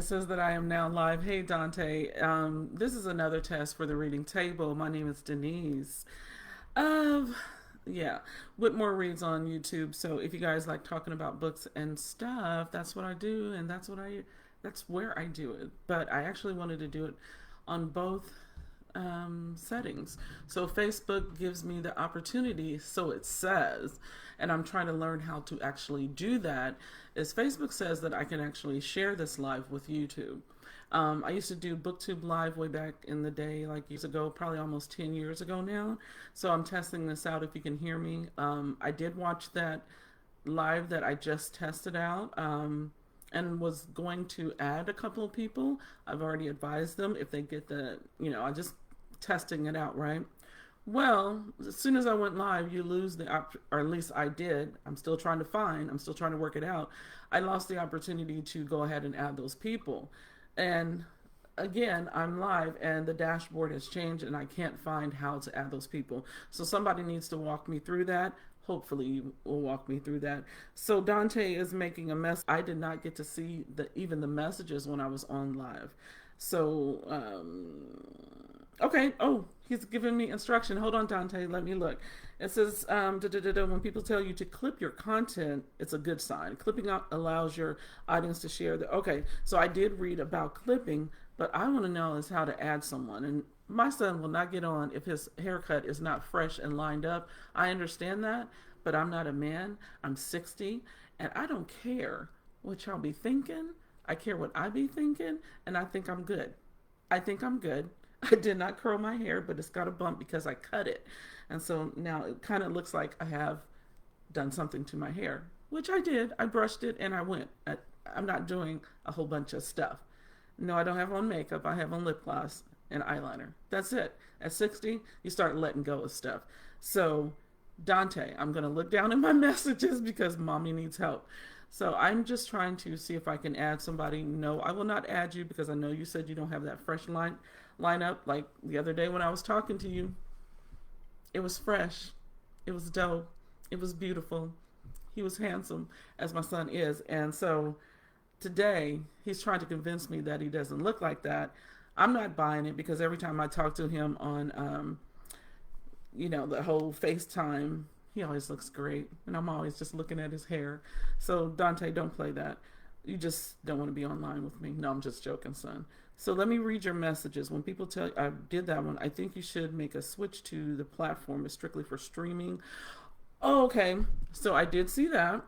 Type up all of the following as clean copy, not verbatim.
It says that I am now live. Hey, Dante. This is another test for the reading table. My name is Denise. Um, yeah, Whitmore reads on YouTube. So if you guys like talking about books and stuff, that's what I do, and that's where I do it. But I actually wanted to do it on both settings. So Facebook gives me the opportunity, so it says, and I'm trying to learn how to actually do that. Is Facebook says that I can actually share this live with YouTube. I used to do BookTube Live way back in the day, like years ago, probably almost 10 years ago now. So I'm testing this out if you can hear me. I did watch that live that I just tested out. And was going to add a couple of people. I've already advised them if they get I just testing it out, right? Well, as soon as I went live, you lose or at least I did. I'm still trying to work it out. I lost the opportunity to go ahead and add those people. And again, I'm live and the dashboard has changed and I can't find how to add those people. So somebody needs to walk me through that. Hopefully you will walk me through that. So Dante is making a mess. I did not get to see even the messages when I was on live. So okay. Oh, he's giving me instruction. Hold on, Dante. Let me look. It says when people tell you to clip your content, it's a good sign. Clipping out allows your audience to share the. Okay, so I did read about clipping, but I want to know is how to add someone. And my son will not get on if his haircut is not fresh and lined up. I understand that, but I'm not a man. I'm 60, and I don't care what y'all be thinking. I care what I be thinking, and I think I'm good. I think I'm good. I did not curl my hair, but it's got a bump because I cut it. And so now it kind of looks like I have done something to my hair, which I did. I brushed it and I went. I'm not doing a whole bunch of stuff. No, I don't have on makeup. I have on lip gloss and eyeliner. That's it. At 60, you start letting go of stuff. So, Dante, I'm going to look down at my messages because mommy needs help. So I'm just trying to see if I can add somebody. No, I will not add you because I know you said you don't have that fresh lineup. Like the other day when I was talking to you, it was fresh. It was dope. It was beautiful. He was handsome, as my son is. And so today, he's trying to convince me that he doesn't look like that. I'm not buying it because every time I talk to him on, the whole FaceTime, he always looks great. And I'm always just looking at his hair. So, Dante, don't play that. You just don't want to be online with me. No, I'm just joking, son. So let me read your messages. When people tell you, I did that one, I think you should make a switch to the platform. It's strictly for streaming. Oh, okay. So I did see that.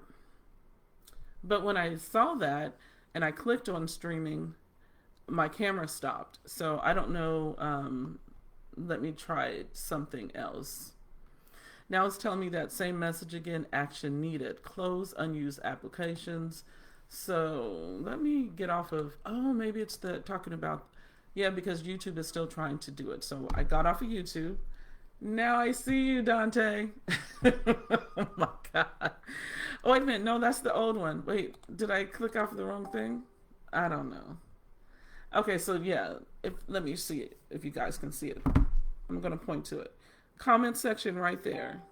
But when I saw that and I clicked on streaming, my camera stopped. So I don't know. Let me try something else. Now it's telling me that same message again, action needed. Close unused applications. So let me get off of, maybe it's the talking about, yeah, because YouTube is still trying to do it. So I got off of YouTube. Now I see you, Dante. Oh my God. Oh, wait a minute. No, that's the old one. Wait, did I click off the wrong thing? I don't know. Okay, so yeah, let me see it if you guys can see it. I'm going to point to it. Comment section right there.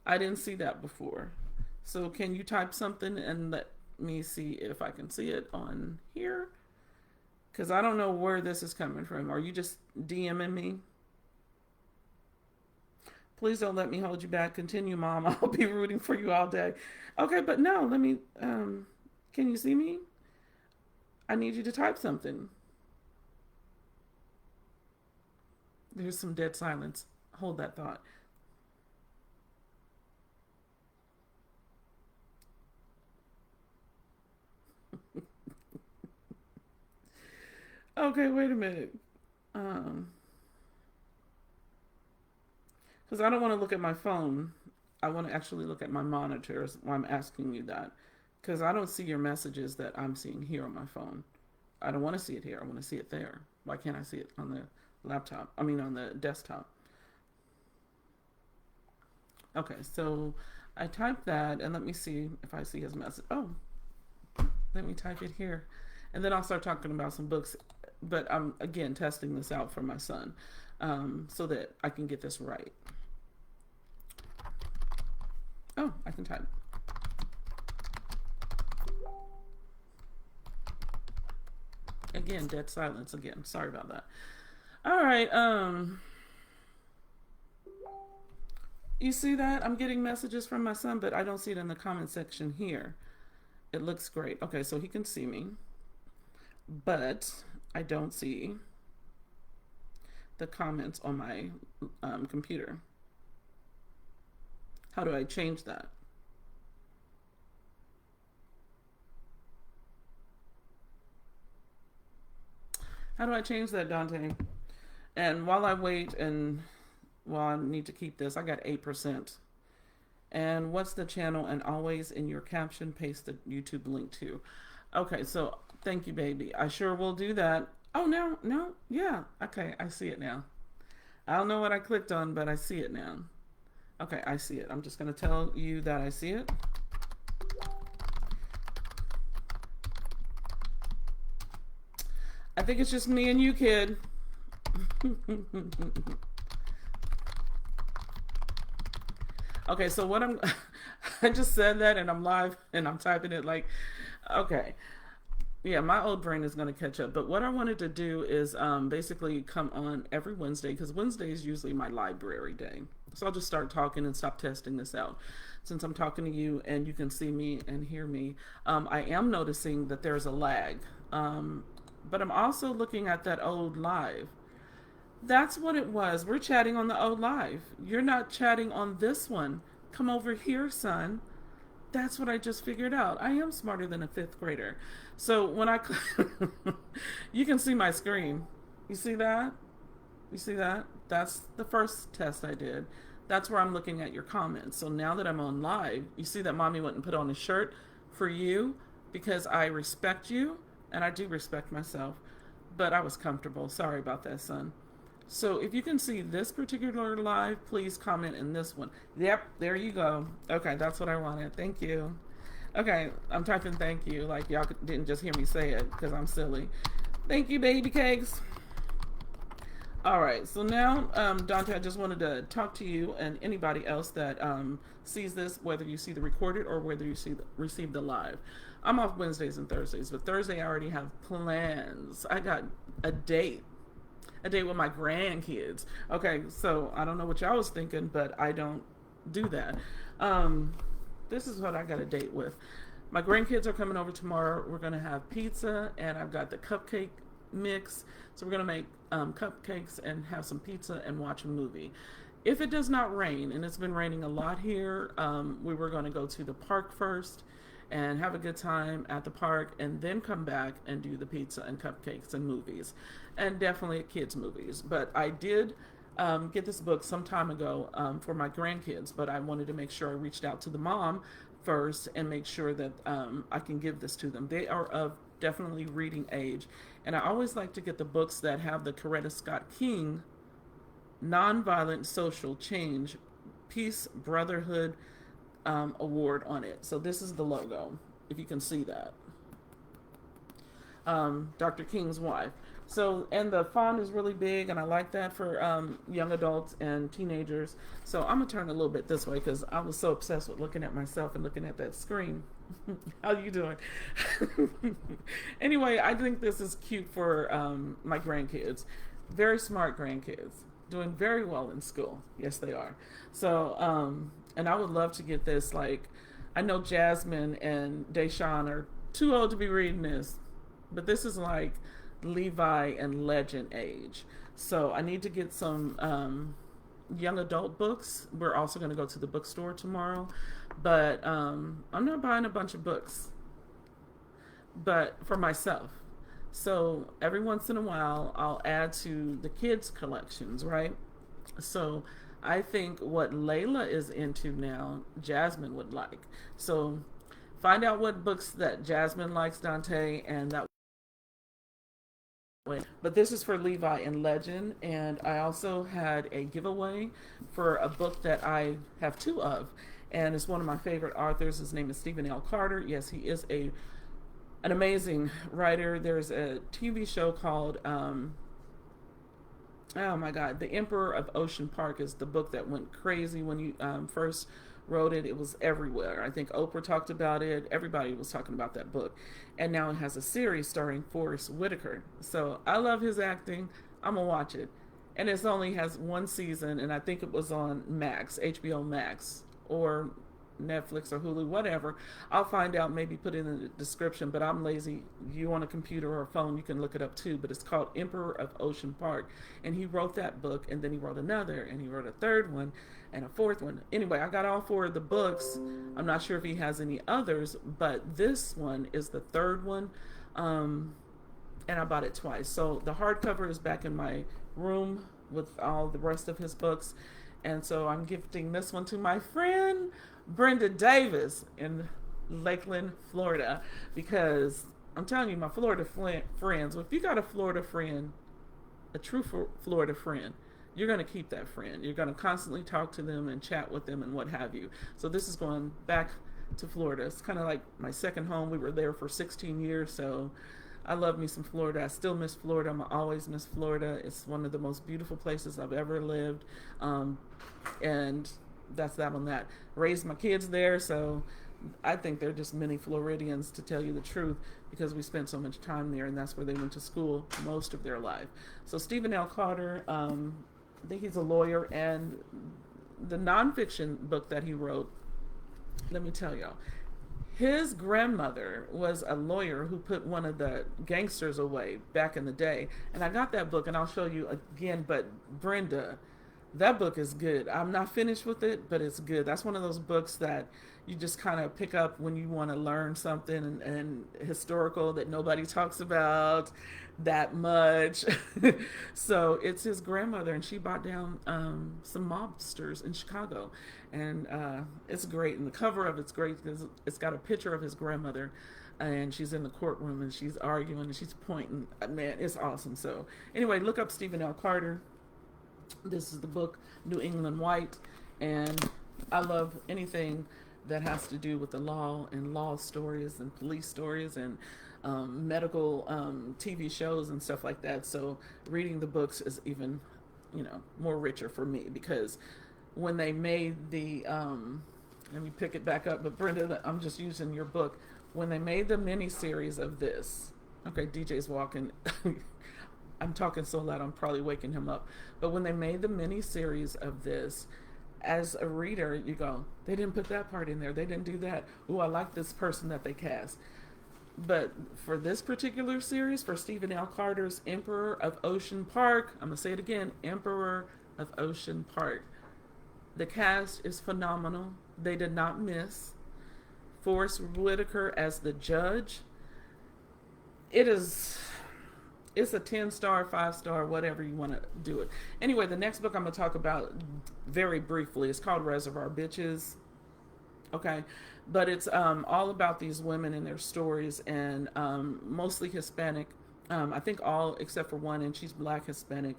I didn't see that before. So can you type something and let me see if I can see it on here? Because I don't know where this is coming from. Are you just DMing me? Please don't let me hold you back. Continue, Mom. I'll be rooting for you all day. Okay, but no, let me, can you see me? I need you to type something. There's some dead silence. Hold that thought. Okay, wait a minute. Because I don't want to look at my phone. I want to actually look at my monitors while I'm asking you that. Because I don't see your messages that I'm seeing here on my phone. I don't want to see it here. I want to see it there. Why can't I see it on the laptop? I mean, on the desktop. Okay, so I typed that and let me see if I see his message. Oh, let me type it here. And then I'll start talking about some books. But I'm, again, testing this out for my son so that I can get this right. Oh, I can type. Again, dead silence again. Sorry about that. All right. You see that? I'm getting messages from my son, but I don't see it in the comment section here. It looks great. Okay, so he can see me, but I don't see the comments on my computer. How do I change that? How do I change that, Dante? And while I wait and while I need to keep this, I got 8%. And what's the channel? And always in your caption, paste the YouTube link too. Okay, so thank you, baby. I sure will do that. Oh, no, yeah. Okay, I see it now. I don't know what I clicked on, but I see it now. Okay, I see it. I'm just going to tell you that I see it. I think it's just me and you, kid. Okay, so what I just said that and I'm live and I'm typing it like, okay. Yeah, my old brain is going to catch up. But what I wanted to do is basically come on every Wednesday, because Wednesday is usually my library day. So I'll just start talking and stop testing this out. Since I'm talking to you and you can see me and hear me, I am noticing that there's a lag. But I'm also looking at that old live. That's what it was. We're chatting on the old live. You're not chatting on this one. Come over here, son. That's what I just figured out. I am smarter than a fifth grader. So when I, you can see my screen. You see that? You see that? That's the first test I did. That's where I'm looking at your comments. So now that I'm on live, you see that mommy went and put on a shirt for you because I respect you and I do respect myself, but I was comfortable. Sorry about that, son. So if you can see this particular live, please comment in this one. Yep, there you go. Okay, that's what I wanted. Thank you. Okay, I'm typing thank you like y'all didn't just hear me say it because I'm silly. Thank you, baby cakes. All right, so now, Dante, I just wanted to talk to you and anybody else that sees this, whether you see the recorded or whether you receive the live. I'm off Wednesdays and Thursdays, but Thursday I already have plans. I got a date with my grandkids. Okay, so I don't know what y'all was thinking, but I don't do that. This is what I got a date with. My grandkids are coming over tomorrow. We're going to have pizza, and I've got the cupcake mix. So we're going to make cupcakes and have some pizza and watch a movie. If it does not rain, and it's been raining a lot here, we were going to go to the park first and have a good time at the park and then come back and do the pizza and cupcakes and movies, and definitely kids movies. But I did get this book some time ago for my grandkids, but I wanted to make sure I reached out to the mom first and make sure that I can give this to them. They are of definitely reading age, and I always like to get the books that have the Coretta Scott King Nonviolent Social Change Peace Brotherhood award on it. So this is the logo, if you can see that. Dr. King's wife. So, and the font is really big, and I like that for young adults and teenagers. So I'm gonna turn a little bit this way because I was so obsessed with looking at myself and looking at that screen. How you doing? Anyway, I think this is cute for my grandkids. Very smart grandkids, doing very well in school. Yes, they are. So, and I would love to get this. Like, I know Jasmine and Deshawn are too old to be reading this, but this is like Levi and Legend age. So I need to get some young adult books. We're also going to go to the bookstore tomorrow, but I'm not buying a bunch of books, but for myself. So every once in a while, I'll add to the kids' collections, right? So I think what Layla is into now, Jasmine would like. So find out what books that Jasmine likes, Dante, and that way. But this is for Levi and Legend, and I also had a giveaway for a book that I have two of, and it's one of my favorite authors. His name is Stephen L. Carter. Yes, he is an amazing writer. There's a TV show called oh my God, The Emperor of Ocean Park is the book that went crazy when you first wrote it. It was everywhere. I think Oprah talked about it. Everybody was talking about that book. And now it has a series starring Forrest Whitaker. So I love his acting. I'm going to watch it. And it only has one season, and I think it was on Max, HBO Max, or Netflix or Hulu, whatever. I'll find out, maybe put it in the description, but I'm lazy. You on a computer or a phone, you can look it up too, but it's called Emperor of Ocean Park. And he wrote that book, and then he wrote another, and he wrote a third one and a fourth one. Anyway, I got all four of the books. I'm not sure if he has any others, but this one is the third one. And I bought it twice. So the hardcover is back in my room with all the rest of his books. And so I'm gifting this one to my friend Brenda Davis in Lakeland, Florida, because I'm telling you, my Florida friends, if you got a Florida friend, a true Florida friend, you're going to keep that friend. You're going to constantly talk to them and chat with them and what have you. So this is going back to Florida. It's kind of like my second home. We were there for 16 years, so I love me some Florida. I still miss Florida. I'm always miss Florida. It's one of the most beautiful places I've ever lived. And that's that on that. Raised my kids there, so I think they're just mini Floridians, to tell you the truth, because we spent so much time there, and that's where they went to school most of their life. So Stephen L. Carter, I think he's a lawyer, and the nonfiction book that he wrote, let me tell y'all, his grandmother was a lawyer who put one of the gangsters away back in the day. And I got that book, and I'll show you again. But Brenda, that book is good. I'm not finished with it, but it's good. That's one of those books that you just kind of pick up when you want to learn something and historical that nobody talks about that much. So it's his grandmother, and she bought down some mobsters in Chicago. And it's great. And the cover of it's great because it's got a picture of his grandmother, and she's in the courtroom, and she's arguing, and she's pointing. Man, it's awesome. So anyway, look up Stephen L. Carter. This is the book, New England White. And I love anything that has to do with the law and law stories and police stories and medical TV shows and stuff like that. So reading the books is even, more richer for me, because when they made the, let me pick it back up, but Brenda, I'm just using your book. When they made the mini-series of this, okay, DJ's walking. I'm talking so loud, I'm probably waking him up. But when they made the mini-series of this, as a reader, you go, they didn't put that part in there. They didn't do that. Ooh, I like this person that they cast. But for this particular series, for Stephen L. Carter's Emperor of Ocean Park, I'm going to say it again, Emperor of Ocean Park. The cast is phenomenal. They did not miss. Forrest Whitaker as the judge. It's a 10-star, 5-star, whatever you want to do it. Anyway, the next book I'm going to talk about very briefly is called Reservoir Bitches. Okay. But it's all about these women and their stories, and mostly Hispanic. I think all except for one, and she's Black Hispanic.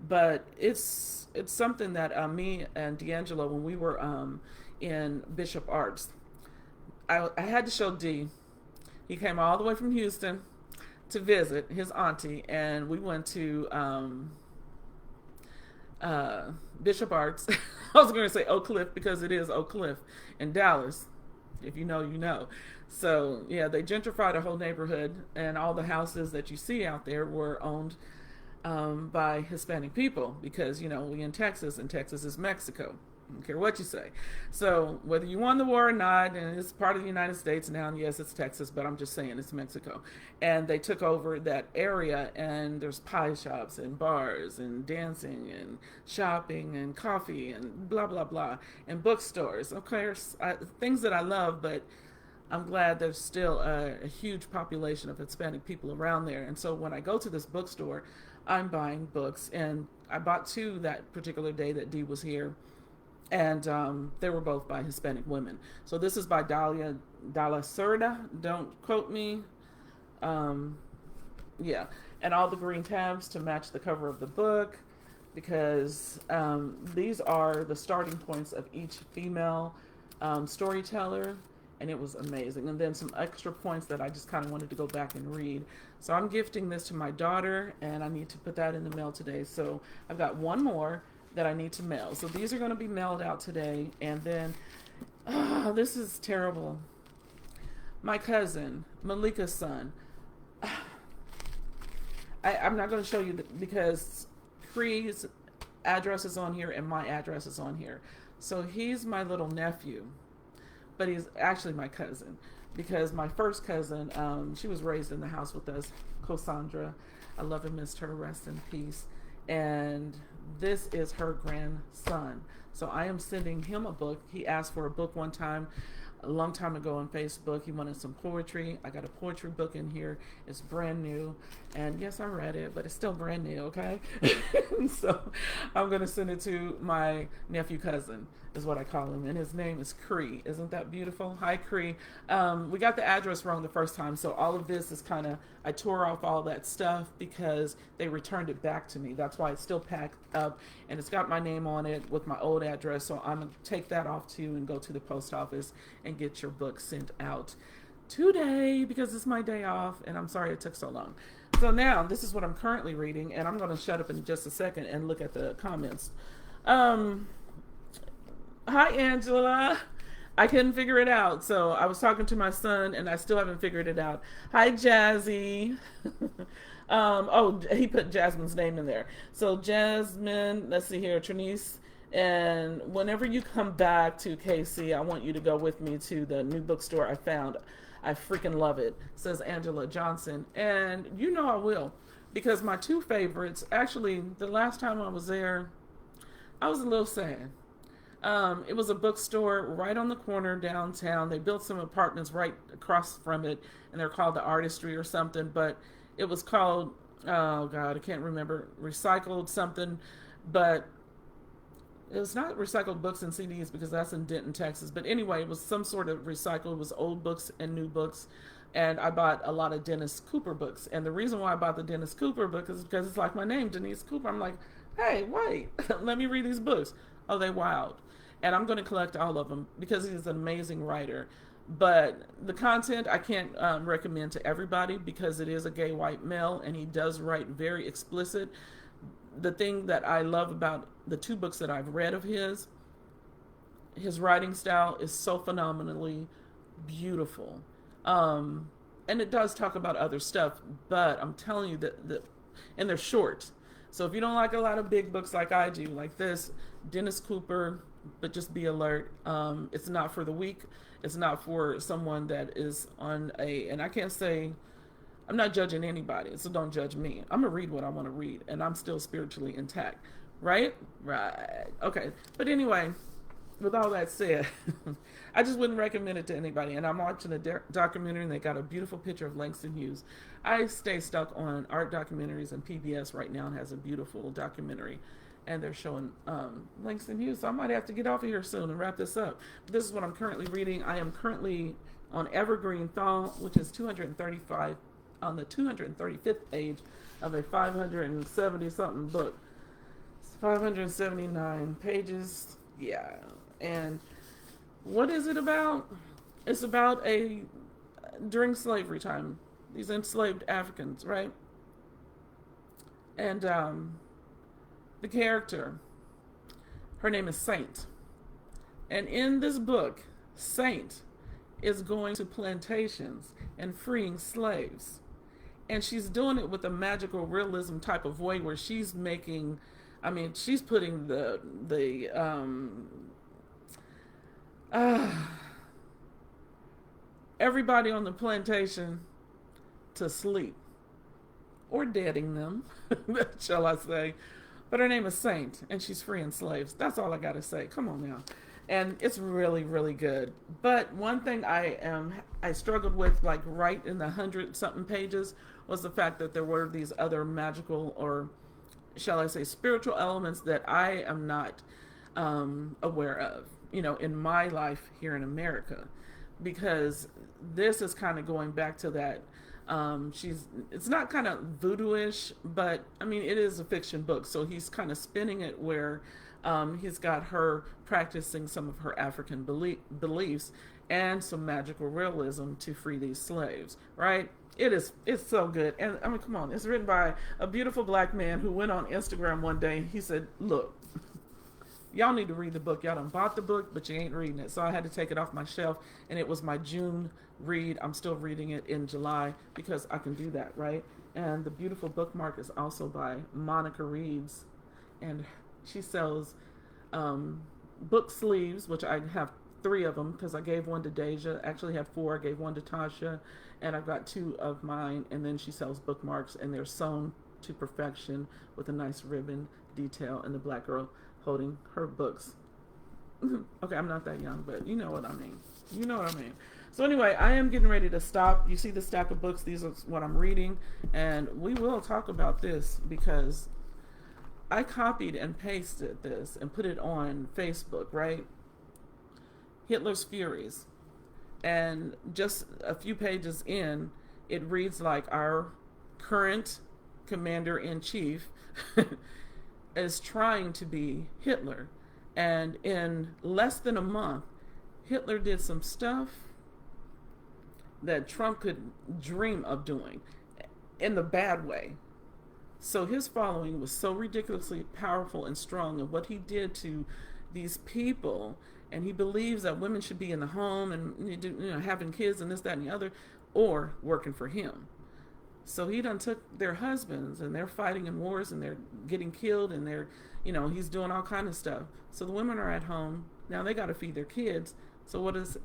But it's something that me and D'Angelo, when we were in Bishop Arts, I had to show D. He came all the way from Houston to visit his auntie, and we went to Bishop Arts. I was going to say Oak Cliff because it is Oak Cliff in Dallas. If you know, you know. So, yeah, they gentrified a whole neighborhood, and all the houses that you see out there were owned by Hispanic people because, we in Texas, and Texas is Mexico. I don't care what you say. So whether you won the war or not, and it's part of the United States now, and yes, it's Texas, but I'm just saying it's Mexico. And they took over that area, and there's pie shops and bars and dancing and shopping and coffee and blah, blah, blah, and bookstores. Of course, things that I love, but I'm glad there's still a huge population of Hispanic people around there. And so when I go to this bookstore, I'm buying books, and I bought 2 that particular day that Dee was here. And they were both by Hispanic women. So this is by Dalia Lacerda. Don't quote me. Yeah. And all the green tabs to match the cover of the book, because these are the starting points of each female storyteller. And it was amazing. And then some extra points that I just kind of wanted to go back and read. So I'm gifting this to my daughter, and I need to put that in the mail today. So I've got one more that I need to mail. So these are going to be mailed out today. And then Oh, this is terrible. My cousin, Malika's son. I'm not going to show you because Cree's address is on here and my address is on here. So he's my little nephew, but he's actually my cousin because my first cousin, she was raised in the house with us, Cassandra. I love and missed her. Rest in peace. And this is her grandson. So I am sending him a book. He asked for a book one time, a long time ago on Facebook. He wanted some poetry. I got a poetry book in here. It's brand new. And yes, I read it, but it's still brand new, okay? So I'm going to send it to my nephew cousin, is what I call him. And his name is Cree. Isn't that beautiful? Hi, Cree. We got the address wrong the first time. So all of this is kind of, I tore off all that stuff because they returned it back to me. That's why it's still packed up. And it's got my name on it with my old address. So I'm going to take that off too and go to the post office and get your book sent out today because it's my day off. And I'm sorry it took so long. So now this is what I'm currently reading, and I'm going to shut up in just a second and look at the comments. Hi, Angela. I couldn't figure it out, so I was talking to my son, and I still haven't figured it out. Hi, Jazzy. Oh, he put Jasmine's name in there. So Jasmine, let's see here, Trinice. And whenever you come back to KC, I want you to go with me to the new bookstore I found. I freaking love it, says Angela Johnson. And you know I will, because my two favorites, actually, the last time I was there, I was a little sad. It was a bookstore right on the corner downtown. They built some apartments right across from it, and they're called the Artistry or something, but it was called, oh God, I can't remember, Recycled something, but it was not recycled books and CDs because that's in Denton, Texas. But anyway, it was some sort of recycled. It was old books and new books. And I bought a lot of Dennis Cooper books. And the reason why I bought the Dennis Cooper book is because it's like my name, Denise Cooper. I'm like, hey, wait, let me read these books. Oh, they wild. And I'm going to collect all of them because he's an amazing writer. But the content I can't recommend to everybody because it is a gay white male and he does write very explicit. The thing that I love about the two books that I've read of his writing style is so phenomenally beautiful. And it does talk about other stuff, but I'm telling you and they're short. So if you don't like a lot of big books like I do, like this, Dennis Cooper, but just be alert. It's not for the weak. It's not for someone that is on and I can't say, I'm not judging anybody, so don't judge me. I'm going to read what I want to read, and I'm still spiritually intact. Right? Right. Okay. But anyway, with all that said, I just wouldn't recommend it to anybody. And I'm watching a documentary, and they got a beautiful picture of Langston Hughes. I stay stuck on art documentaries, and PBS right now has a beautiful documentary. And they're showing Langston Hughes, so I might have to get off of here soon and wrap this up. But this is what I'm currently reading. I am currently on Evergreen Thaw, which is 235 on the 235th page of a 570 something book. It's 579 pages. Yeah. And what is it about? It's about during slavery time, these enslaved Africans, right? And the character, her name is Saint. And in this book, Saint is going to plantations and freeing slaves. And she's doing it with a magical realism type of way where she's making, she's putting everybody on the plantation to sleep. Or deading them, shall I say. But her name is Saint, and she's freeing slaves. That's all I got to say. Come on now. And it's really, really good. But one thing I struggled with, like right in the 100-something pages, was the fact that there were these other magical, or shall I say spiritual elements that I am not aware of, in my life here in America. Because this is kind of going back to that. It's not kind of voodoo-ish, but it is a fiction book. So he's kind of spinning it where he's got her practicing some of her African beliefs and some magical realism to free these slaves, right? It's so good. And come on, it's written by a beautiful black man who went on Instagram one day. He said, look, y'all need to read the book. Y'all done bought the book, but you ain't reading it. So I had to take it off my shelf, and it was my June read. I'm still reading it in July because I can do that, right? And the beautiful bookmark is also by Monica Reeds, and she sells book sleeves, which I have 3 of them because I gave one to Deja. Actually, had 4. I gave one to Tasha, and I've got 2 of mine. And then she sells bookmarks, and they're sewn to perfection with a nice ribbon detail, and the black girl holding her books. Okay, I'm not that young, but you know what I mean. You know what I mean. So anyway, I am getting ready to stop. You see the stack of books. These are what I'm reading, and we will talk about this because I copied and pasted this and put it on Facebook, right? Hitler's Furies. And just a few pages in, it reads like our current commander-in-chief is trying to be Hitler. And in less than a month, Hitler did some stuff that Trump could dream of doing in the bad way. So his following was so ridiculously powerful and strong, and what he did to these people, and he believes that women should be in the home and having kids and this, that, and the other, or working for him. So he done took their husbands, and they're fighting in wars, and they're getting killed, and they're, he's doing all kind of stuff. So the women are at home. Now they got to feed their kids. So what is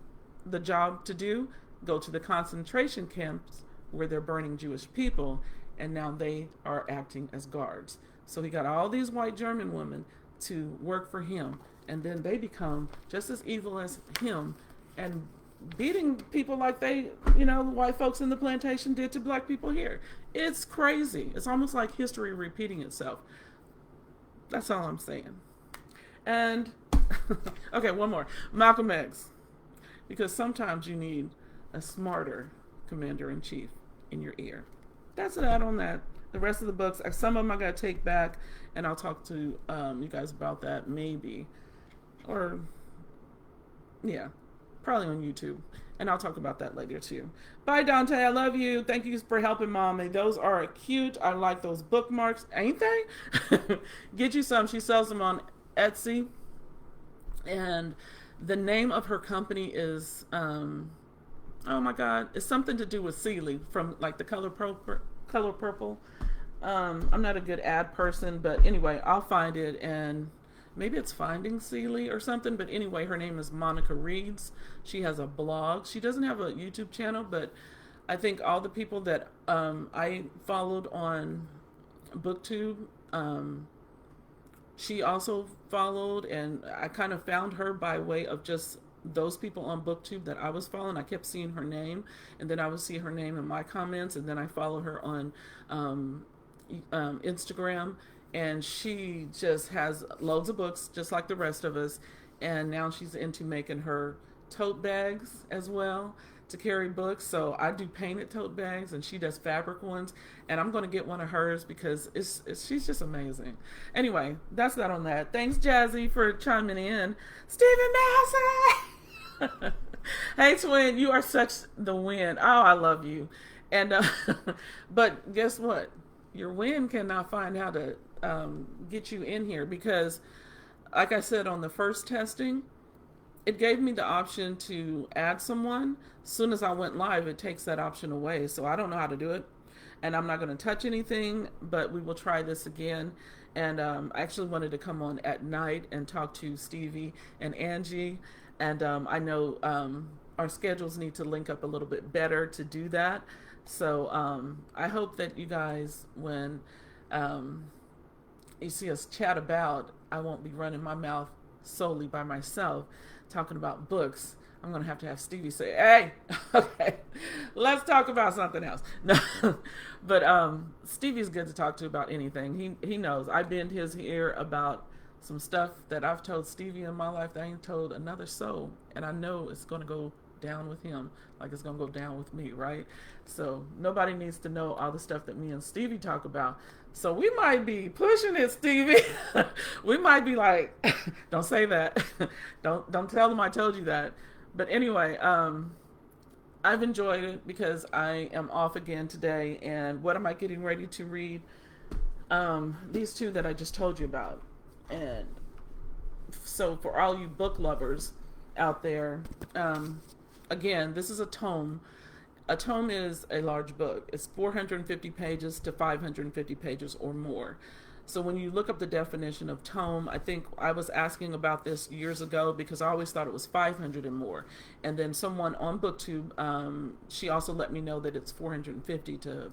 the job to do? Go to the concentration camps where they're burning Jewish people, and now they are acting as guards. So he got all these white German women to work for him, and then they become just as evil as him and beating people like the white folks in the plantation did to black people here. It's crazy. It's almost like history repeating itself. That's all I'm saying. And, okay, one more. Malcolm X. Because sometimes you need a smarter commander-in-chief in your ear. That's it on that. The rest of the books, some of them I got to take back, and I'll talk to you guys about that maybe. Or, yeah, probably on YouTube. And I'll talk about that later too. Bye, Dante. I love you. Thank you for helping Mommy. Those are cute. I like those bookmarks. Ain't they? Get you some. She sells them on Etsy. And the name of her company is, oh my God, it's something to do with Sealy from like the Color Purple. I'm not a good ad person, but anyway, I'll find it, and maybe it's Finding Sealy or something. But anyway, her name is Monica Reeds. She has a blog. She doesn't have a YouTube channel, but I think all the people that I followed on BookTube, she also followed, and I kind of found her by way of just those people on BookTube that I was following. I kept seeing her name, and then I would see her name in my comments, and then I follow her on Instagram, and she just has loads of books just like the rest of us, and now she's into making her tote bags as well to carry books. So I do painted tote bags, and she does fabric ones, and I'm going to get one of hers because she's just amazing. Anyway, that's that on that. Thanks, Jazzy, for chiming in. Stephen Massey! Hey, twin, you are such the win. Oh, I love you. And but guess what? Your win cannot find how to get you in here because, like I said on the first testing, it gave me the option to add someone. As soon as I went live, it takes that option away. So I don't know how to do it. And I'm not going to touch anything, but we will try this again. And I actually wanted to come on at night and talk to Stevie and Angie. And I know our schedules need to link up a little bit better to do that. So I hope that you guys, when you see us chat about, I won't be running my mouth solely by myself talking about books. I'm going to have Stevie say, hey, okay, let's talk about something else. No, but Stevie's good to talk to about anything. He knows. I bend his ear about some stuff that I've told Stevie in my life that I ain't told another soul. And I know it's going to go down with him like it's going to go down with me, right? So nobody needs to know all the stuff that me and Stevie talk about. So we might be pushing it, Stevie. We might be like, don't say that. Don't tell them I told you that. But anyway, I've enjoyed it because I am off again today. And what am I getting ready to read? These two that I just told you about. And So for all you book lovers out there, again, this is a tome. A tome is a large book. It's 450 pages to 550 pages or more. So when you look up the definition of tome, I think I was asking about this years ago because I always thought it was 500 and more. And then someone on BookTube, she also let me know that it's 450 to,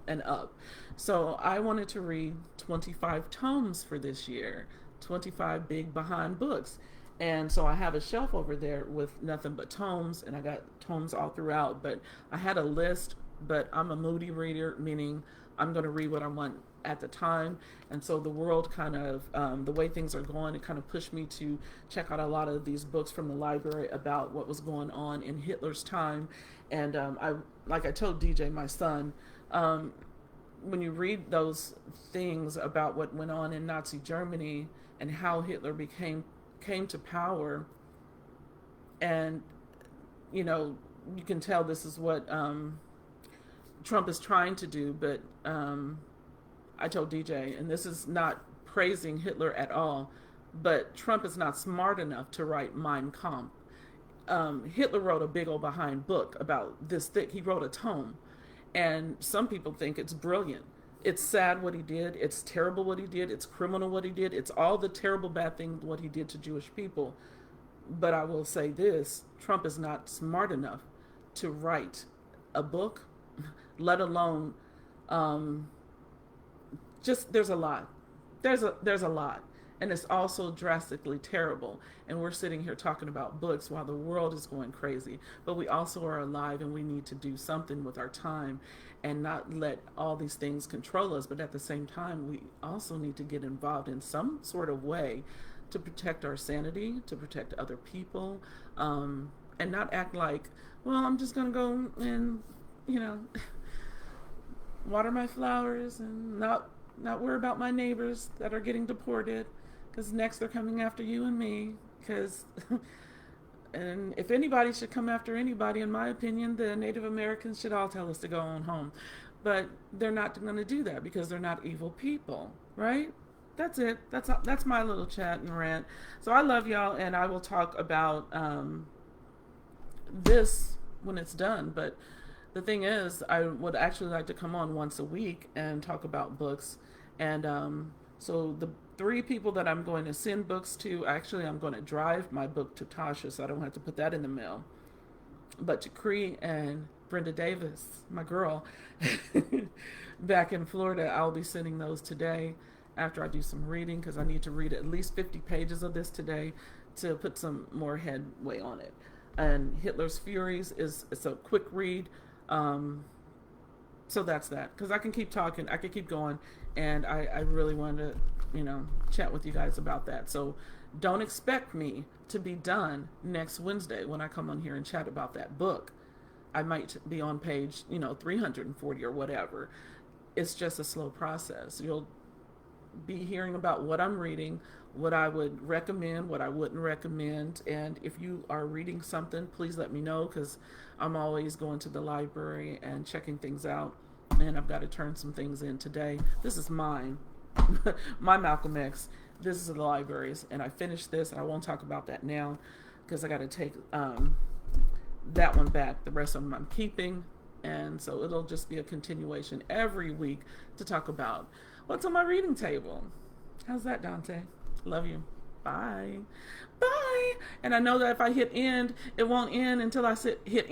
and up. So I wanted to read 25 tomes for this year, 25 big behind books. And so I have a shelf over there with nothing but tomes, and I got tomes all throughout. But I had a list, but I'm a moody reader, meaning I'm going to read what I want at the time. And so the world kind of, the way things are going, it kind of pushed me to check out a lot of these books from the library about what was going on in Hitler's time. And like I told DJ, my son, when you read those things about what went on in Nazi Germany and how Hitler came to power, and you can tell this is what Trump is trying to do. But I told DJ, and this is not praising Hitler at all, but Trump is not smart enough to write Mein Kampf. Hitler wrote a big old behind book about this thick. He wrote a tome, and some people think it's brilliant. It's sad what he did. It's terrible what he did. It's criminal what he did. It's all the terrible bad thing what he did to Jewish people. But I will say this, Trump is not smart enough to write a book, let alone there's a lot. There's a lot. And it's also drastically terrible. And we're sitting here talking about books while the world is going crazy. But we also are alive, and we need to do something with our time and not let all these things control us. But at the same time, we also need to get involved in some sort of way to protect our sanity, to protect other people, and not act like, well, I'm just going to go and, water my flowers and not worry about my neighbors that are getting deported, because next they're coming after you and me. And if anybody should come after anybody, in my opinion, the Native Americans should all tell us to go on home. But they're not going to do that because they're not evil people, right? That's it. That's my little chat and rant. So I love y'all, and I will talk about this when it's done. But the thing is, I would actually like to come on once a week and talk about books. And so the 3 people that I'm going to send books to, actually I'm going to drive my book to Tasha, so I don't have to put that in the mail. But to Cree and Brenda Davis, my girl, back in Florida, I'll be sending those today after I do some reading, because I need to read at least 50 pages of this today to put some more headway on it. And Hitler's Furies it's a quick read. So that's that, because I can keep talking, I can keep going, and I really want to, chat with you guys about that. So don't expect me to be done next Wednesday when I come on here and chat about that book. I might be on page, 340 or whatever. It's just a slow process. You'll be hearing about what I'm reading, what I would recommend, what I wouldn't recommend. And if you are reading something, please let me know, because I'm always going to the library and checking things out. And I've got to turn some things in today. This is mine, my Malcolm X. This is the libraries, and I finished this, and I won't talk about that now because I got to take that one back. The rest of them I'm keeping, and so it'll just be a continuation every week to talk about what's on my reading table. How's that, Dante? Love you. Bye. Bye. And I know that if I hit end, it won't end until I hit end.